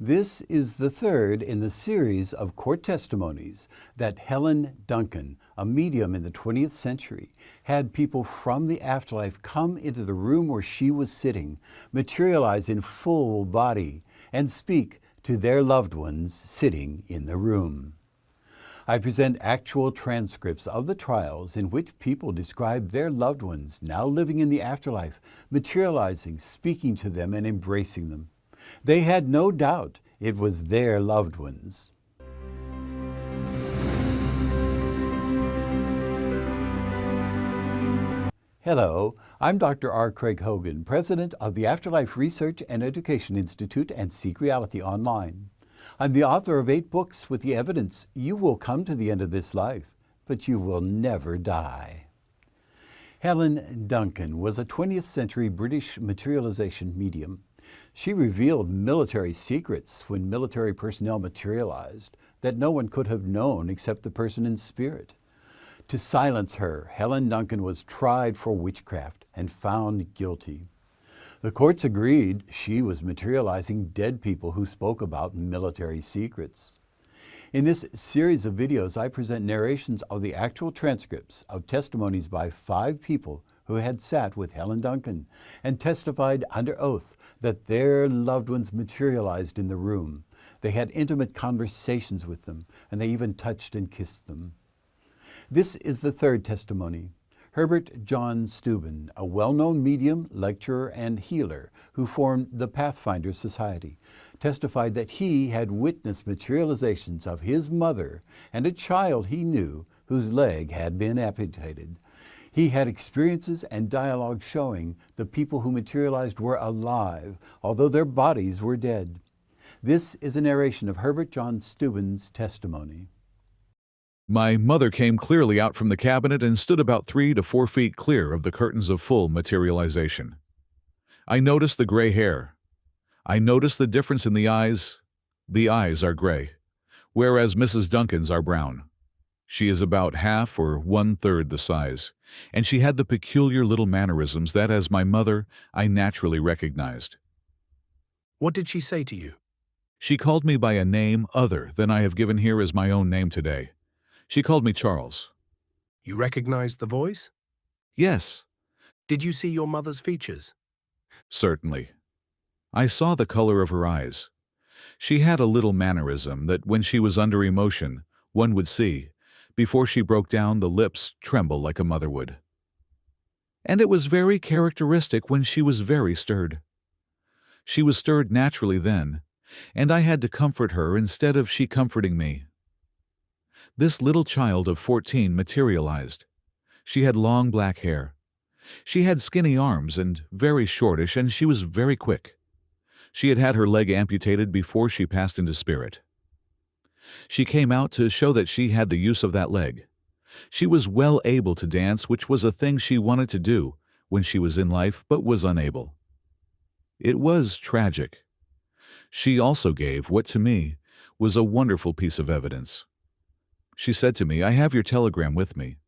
This is the third in the series of court testimonies that Helen Duncan, a medium in the 20th century, had people from the afterlife come into the room where she was sitting, materialize in full body, and speak to their loved ones sitting in the room. I present actual transcripts of the trials in which people describe their loved ones now living in the afterlife, materializing, speaking to them, and embracing them. They had no doubt it was their loved ones. Hello, I'm Dr. R. Craig Hogan, President of the Afterlife Research and Education Institute and Seek Reality Online. I'm the author of 8 books with the evidence you will come to the end of this life, but you will never die. Helen Duncan was a 20th century British materialization medium. She revealed military secrets when military personnel materialized that no one could have known except the person in spirit. To silence her, Helen Duncan was tried for witchcraft and found guilty. The courts agreed she was materializing dead people who spoke about military secrets. In this series of videos, I present narrations of the actual transcripts of testimonies by 5 people who had sat with Helen Duncan and testified under oath that their loved ones materialized in the room. They had intimate conversations with them, and they even touched and kissed them. This is the third testimony. Herbert John Steuben, a well-known medium, lecturer, and healer who formed the Pathfinder Society, testified that he had witnessed materializations of his mother and a child he knew whose leg had been amputated. He had experiences and dialogue showing the people who materialized were alive, although their bodies were dead. This is a narration of Herbert John Steuben's testimony. My mother came clearly out from the cabinet and stood about 3 to 4 feet clear of the curtains of full materialization. I noticed the gray hair. I noticed the difference in the eyes. The eyes are gray, whereas Mrs. Duncan's are brown. She is about half or 1/3 the size, and she had the peculiar little mannerisms that, as my mother, I naturally recognized. What did she say to you? She called me by a name other than I have given here as my own name today. She called me Charles. You recognized the voice? Yes. Did you see your mother's features? Certainly. I saw the color of her eyes. She had a little mannerism that when she was under emotion, one would see, before she broke down, the lips tremble like a mother would. And it was very characteristic when she was very stirred. She was stirred naturally then, and I had to comfort her instead of she comforting me. This little child of 14 materialized. She had long black hair. She had skinny arms and very shortish, and she was very quick. She had had her leg amputated before she passed into spirit. She came out to show that she had the use of that leg. She was well able to dance, which was a thing she wanted to do when she was in life but was unable. It was tragic. She also gave what to me was a wonderful piece of evidence. She said to me, "I have your telegram with me."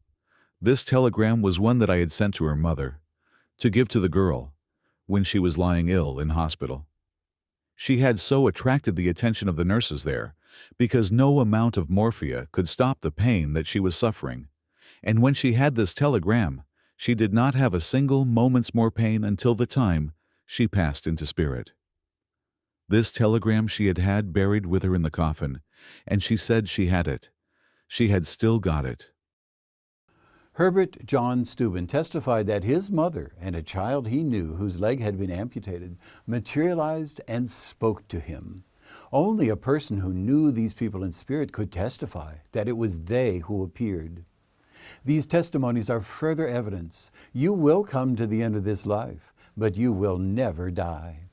This telegram was one that I had sent to her mother to give to the girl when she was lying ill in hospital. She had so attracted the attention of the nurses there because no amount of morphia could stop the pain that she was suffering, and when she had this telegram, she did not have a single moment's more pain until the time she passed into spirit. This telegram she had had buried with her in the coffin, and she said she had it. She had still got it. Herbert John Steuben testified that his mother and a child he knew whose leg had been amputated materialized and spoke to him. Only a person who knew these people in spirit could testify that it was they who appeared. These testimonies are further evidence you will come to the end of this life, but you will never die.